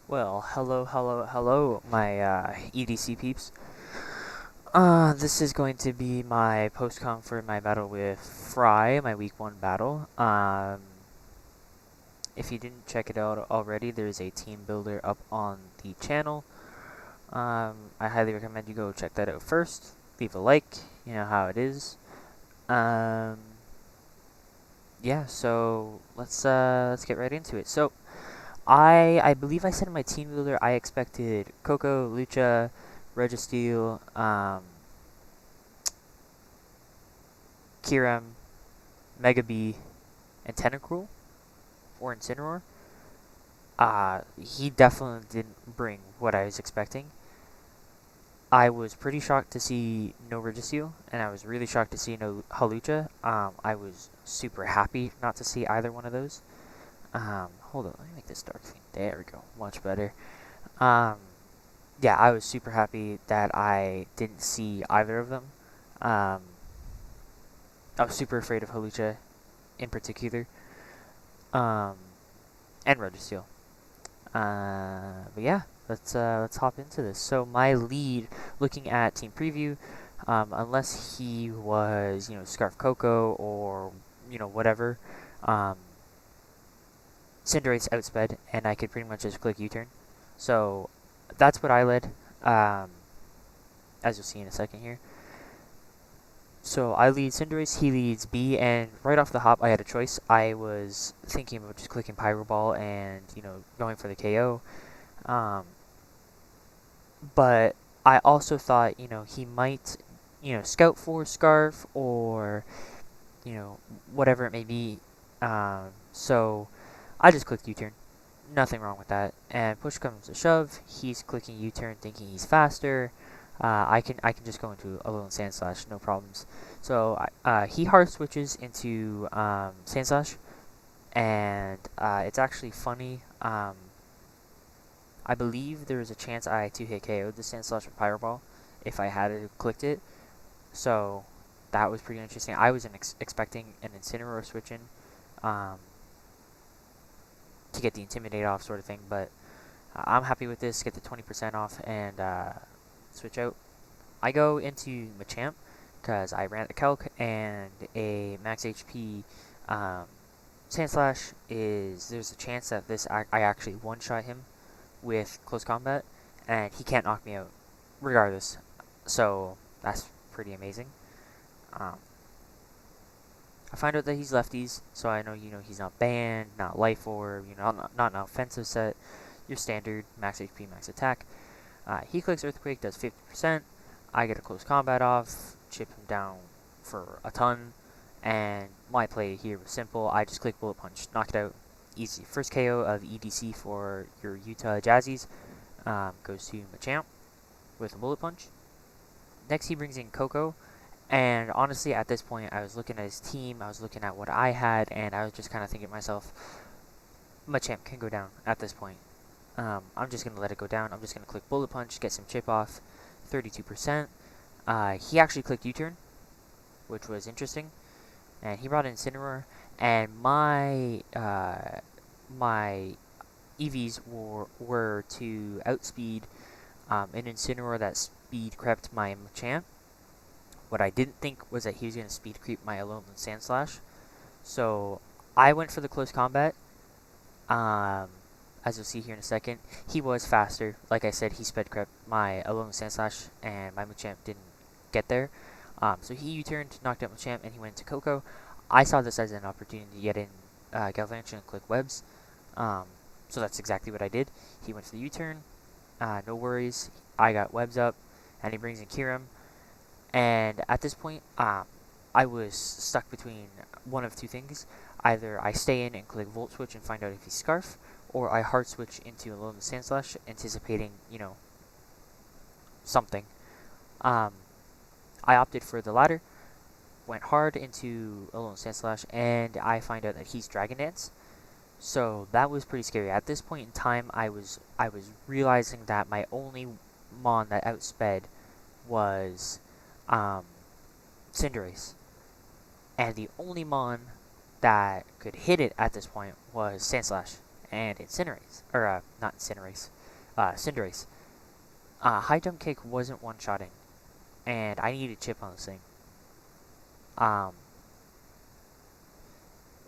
Well, hello, my EDC peeps. This is going to be my post-com for my battle with Fry, my week 1 battle. If you didn't check it out already, there's a team builder up on the channel. I highly recommend you go check that out first. Leave a like, you know how it is. Um, yeah, so let's get right into it. So, I believe I said in my team builder I expected Coco, Lucha, Registeel, Kiram, Mega B, and Tentacruel or Incineroar. He definitely didn't bring what I was expecting. I was pretty shocked to see no Registeel, and I was really shocked to see no Halucha. I was super happy not to see either one of those. Hold on, let me make this dark theme. There we go, much better. Um, yeah, I was super happy that I didn't see either of them. Um, I was super afraid of Halucha in particular, and Registeel. But yeah, let's hop into this. So my lead, looking at team preview, unless he was Scarf Coco or whatever, um, Cinderace outsped, and I could pretty much just click U-turn. So that's what I led, um, as you'll see in a second here. So I lead Cinderace, he leads B, and right off the hop I had a choice. I was thinking about just clicking Pyro Ball and, going for the KO. Um, but I also thought, he might, scout for Scarf or, whatever it may be. So I just clicked U-turn. Nothing wrong with that. And push comes to shove, he's clicking U-turn thinking he's faster. I can just go into a little Sand Slash, no problems. So he hard switches into Sand Slash, and it's actually funny. I believe there was a chance I 2-hit KO'd the Sand Slash with Pyro Ball if I had clicked it. So that was pretty interesting. I wasn't expecting an Incineroar switch in um, to get the Intimidate off sort of thing, but I'm happy with this. Get the 20% off and switch out. I go into Machamp because I ran a Calc and a max HP Sand Slash there's a chance that I actually one-shot him with close combat, and he can't knock me out regardless. So that's pretty amazing. Um, I find out that he's lefties, so I know he's not banned, not life orb, not an offensive set. Your standard max HP, max attack. He clicks Earthquake, does 50%. I get a close combat off, chip him down for a ton, and my play here was simple. I just click Bullet Punch, knock it out, easy. First KO of EDC for your Utah Jazzies goes to Machamp with a Bullet Punch. Next, he brings in Coco, and honestly, at this point, I was looking at his team, I was looking at what I had, and I was just kind of thinking to myself, Machamp can go down at this point. I'm just going to let it go down. I'm just going to click Bullet Punch, get some chip off, 32%. He actually clicked U-turn, which was interesting, and he brought in Incineroar, and my EVs were to outspeed an Incineroar that speed crept my Machamp. What I didn't think was that he was going to speed creep my Alolan Sand Slash, so I went for the close combat. As you'll see here in a second, he was faster. Like I said, he sped crept my Alolan Sand Slash, and my Machamp didn't get there. So he U-turned, knocked out Machamp, and he went to Coco. I saw this as an opportunity to get in Galvantula and click Webs. So that's exactly what I did. He went for the U-turn. No worries. I got Webs up, and he brings in Kiram. And at this point, I was stuck between one of two things. Either I stay in and click Volt Switch and find out if he's Scarf, or I hard switch into Alolan Sand Slash, anticipating, something. Um, I opted for the latter, went hard into Alolan Sand Slash, and I find out that he's Dragon Dance. So that was pretty scary. At this point in time, I was realizing that my only Mon that outsped was Cinderace. And the only Mon that could hit it at this point was Sandslash. and Incinerate. Or, not Incinerate. Cinderace. High Jump Kick wasn't one-shotting, and I needed chip on this thing.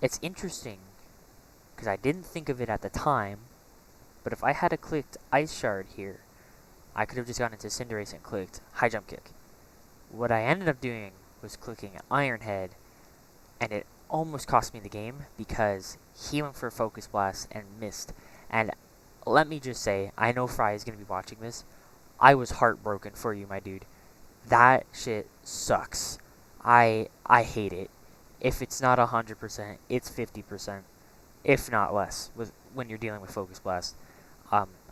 It's interesting, because I didn't think of it at the time, but if I had clicked Ice Shard here, I could have just gone into Cinderace and clicked High Jump Kick. What I ended up doing was clicking Iron Head, and it almost cost me the game because he went for a Focus Blast and missed. And let me just say, I know Fry is going to be watching this. I was heartbroken for you, my dude. That shit sucks. I hate it. If it's not 100%, it's 50%, if not less, when you're dealing with Focus Blast.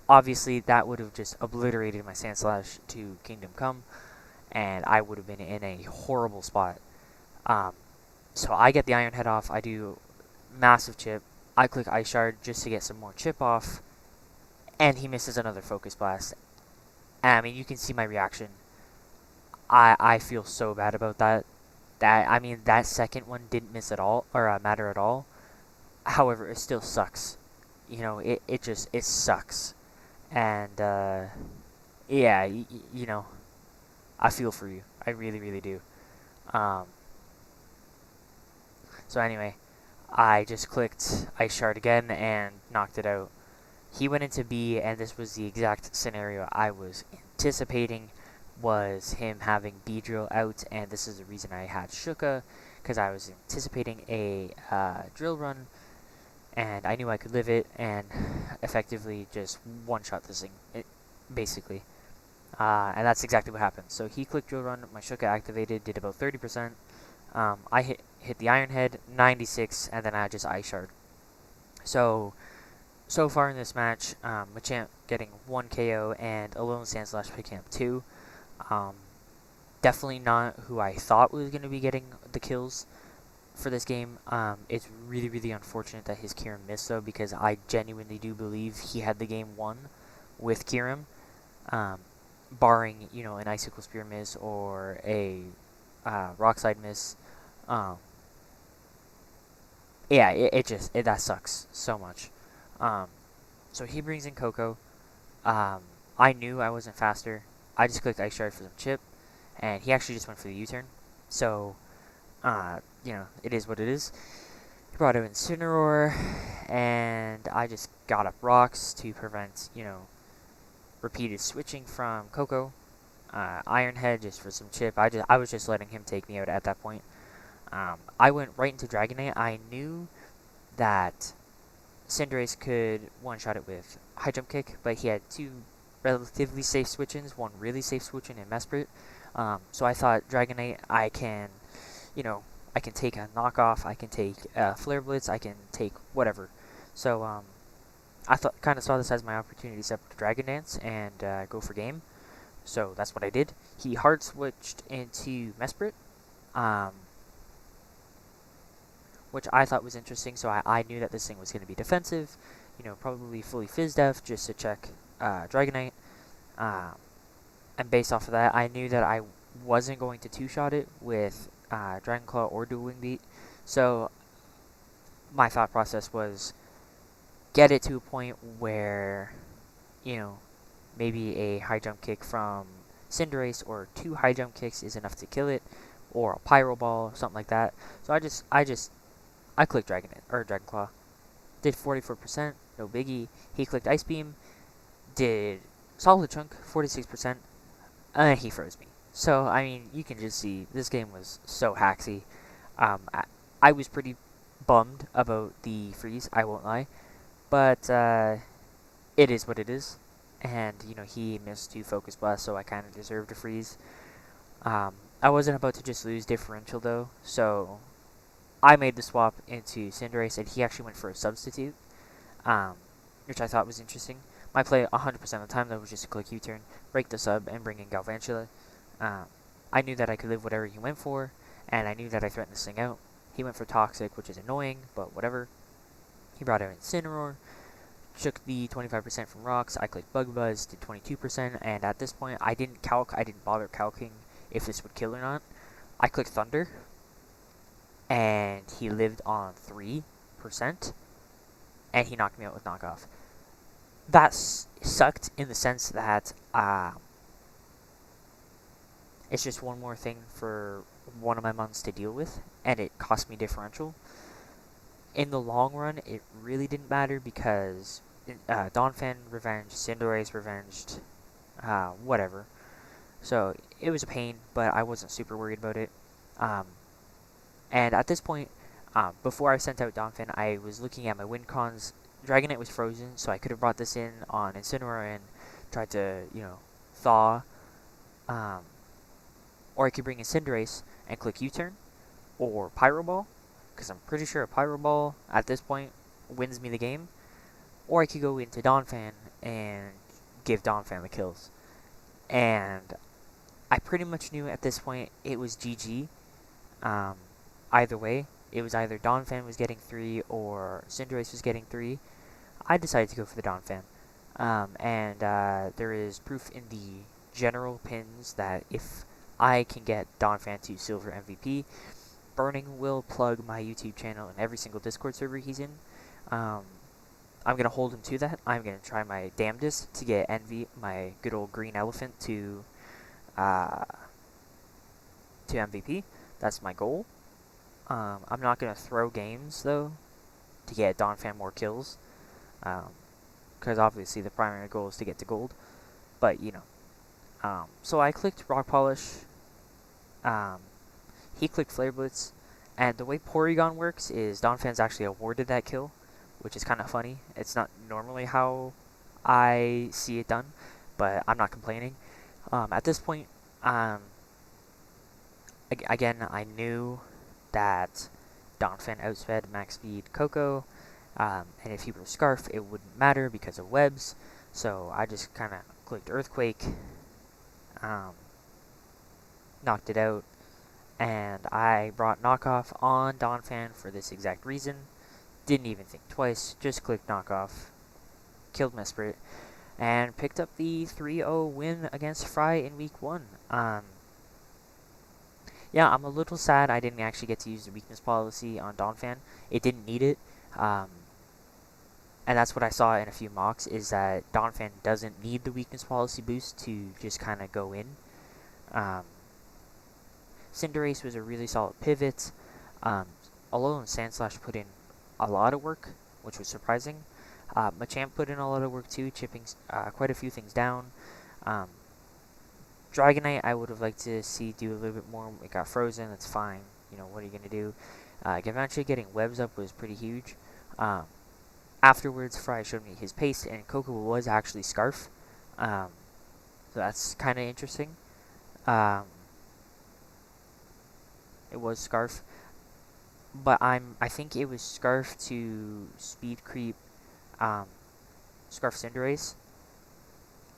Obviously, that would have just obliterated my Sandslash to Kingdom Come, and I would have been in a horrible spot. So I get the Iron Head off, I do massive chip, I click Ice Shard just to get some more chip off, and he misses another Focus Blast. And, I mean, you can see my reaction. I feel so bad about that. That second one didn't miss at all, or matter at all. However, it still sucks. You know, it sucks. And, yeah, you know, I feel for you. I really, really do. So anyway, I just clicked Ice Shard again and knocked it out. He went into B, and this was the exact scenario I was anticipating, was him having B-Drill out, and this is the reason I had Shuka, because I was anticipating a drill run, and I knew I could live it, and effectively just one-shot this thing, basically. And that's exactly what happened. So he clicked drill run, my Shuka activated, did about 30%. I hit the Iron Head, 96, and then I just Ice Shard. So far in this match, Machamp getting 1 KO and Alolan Sandslash picking up 2. Definitely not who I thought was going to be getting the kills for this game. It's really, really unfortunate that his Kyurem missed, though, because I genuinely do believe he had the game won with Kyurem, barring, you know, an Icicle Spear miss or a Rock Slide miss. Yeah, that sucks so much. So he brings in Coco. I knew I wasn't faster. I just clicked Ice Shard for some chip, and he actually just went for the U-turn. So, you know, it is what it is. He brought out Incineroar, and I just got up rocks to prevent, you know, repeated switching from Coco. Iron Head just for some chip. I was just letting him take me out at that point. I went right into Dragonite. I knew that Cinderace could one-shot it with High Jump Kick, but he had 2 relatively safe switch-ins, 1 really safe switch-in in Mesprit. So I thought Dragonite, I can take a knockoff, I can take Flare Blitz, I can take whatever. So I kind of saw this as my opportunity to step up to Dragon Dance and go for game. So that's what I did. He hard switched into Mesprit, which I thought was interesting. So I knew that this thing was going to be defensive, you know, probably fully Fizz Def just to check Dragonite. And based off of that, I knew that I wasn't going to two-shot it with Dragon Claw or Dual Wing Beat. So my thought process was get it to a point where, you know, maybe a High Jump Kick from Cinderace or 2 High Jump Kicks is enough to kill it, or a Pyro Ball, something like that. So I clicked Dragon Claw. Did 44%, no biggie. He clicked Ice Beam, did Solid Chunk, 46%, and he froze me. So, I mean, you can just see, this game was so hacksy. I was pretty bummed about the freeze, I won't lie. But, it is what it is. And, you know, he missed 2 Focus Blasts, so I kind of deserved a freeze. I wasn't about to just lose differential, though, so I made the swap into Cinderace, and he actually went for a substitute, which I thought was interesting. My play 100% of the time, though, was just to click U-turn, break the sub, and bring in Galvantula. I knew that I could live whatever he went for, and I knew that I threatened this thing out. He went for Toxic, which is annoying, but whatever. He brought out Incineroar, took the 25% from Rocks. I clicked Bug Buzz, did 22%, and at this point, I didn't bother calcing if this would kill or not. I clicked Thunder, and he lived on 3%. and he knocked me out with knockoff. That sucked in the sense that it's just one more thing for one of my mons to deal with, and it cost me differential. In the long run, it really didn't matter because Donphan revenged, Cinderace revenged, whatever. So it was a pain, but I wasn't super worried about it. And at this point, before I sent out Donphan, I was looking at my win cons. Dragonite was frozen, so I could have brought this in on Incineroar and tried to, thaw. Or I could bring in Cinderace and click U-turn, or Pyro Ball, because I'm pretty sure a Pyro Ball at this point wins me the game. Or I could go into Donphan and give Donphan the kills. And I pretty much knew at this point it was GG. Either way, it was either Donphan was getting 3 or Cinderace was getting 3. I decided to go for the Donphan. And there is proof in the general pins that if I can get Donphan to Silver MVP, Burning will plug my YouTube channel in every single Discord server he's in. I'm going to hold him to that. I'm going to try my damnedest to get Envy, my good old green elephant, to MVP. That's my goal. I'm not going to throw games, though, to get Donphan more kills. Because obviously the primary goal is to get to gold. But, so I clicked Rock Polish. He clicked Flare Blitz. And the way Porygon works is Donphan's actually awarded that kill, which is kind of funny. It's not normally how I see it done, but I'm not complaining. At this point, again, I knew that Donphan outsped max speed Coco, and if he were Scarf, it wouldn't matter because of webs, so I just kind of clicked Earthquake, knocked it out, and I brought Knockoff on Donphan for this exact reason. Didn't even think twice, just clicked Knockoff, killed Mesprit, and picked up the 3-0 win against Fry in week 1. Yeah, I'm a little sad I didn't actually get to use the weakness policy on Donphan. It didn't need it. And that's what I saw in a few mocks, is that Donphan doesn't need the weakness policy boost to just kind of go in. Cinderace was a really solid pivot. Alolan Sandslash put in a lot of work, which was surprising. Machamp put in a lot of work too, chipping quite a few things down. Dragonite, I would have liked to see do a little bit more. It got frozen, that's fine. What are you going to do? Eventually getting webs up was pretty huge. Afterwards, Fry showed me his pace, and Coco was actually Scarf. So that's kind of interesting. It was Scarf. But I think it was Scarf to speed creep Scarf Cinderace.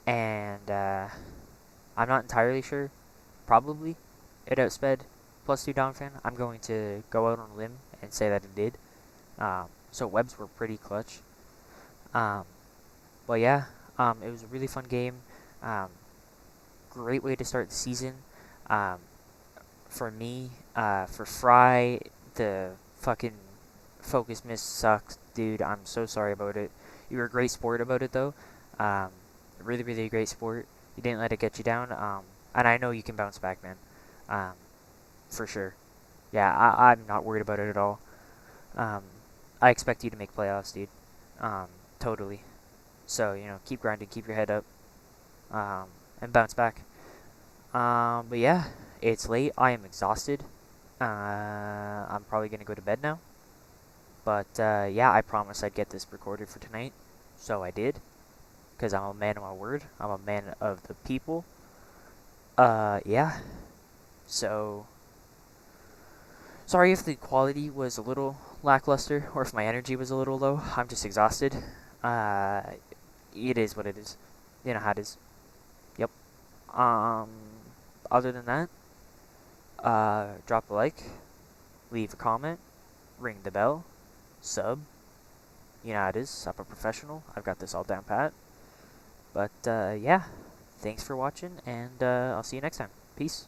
And I'm not entirely sure. Probably it outsped +2 Donphan. I'm going to go out on a limb and say that it did. So webs were pretty clutch. But yeah, it was a really fun game. Great way to start the season. For me, for Fry, the fucking focus miss sucks, dude. I'm so sorry about it. You were a great sport about it, though. Really, really great sport. You didn't let it get you down. And I know you can bounce back, man. For sure. Yeah, I'm not worried about it at all. I expect you to make playoffs, dude. Totally. So, keep grinding, keep your head up, and bounce back. But yeah, it's late. I am exhausted. I'm probably going to go to bed now. But, yeah, I promised I'd get this recorded for tonight. So I did. Because I'm a man of my word. I'm a man of the people. Yeah. So, sorry if the quality was a little lackluster, or if my energy was a little low. I'm just exhausted. It is what it is. You know how it is. Yep. Other than that, drop a like, leave a comment, ring the bell, sub. You know how it is. I'm a professional. I've got this all down pat. But, yeah. Thanks for watching, and I'll see you next time. Peace.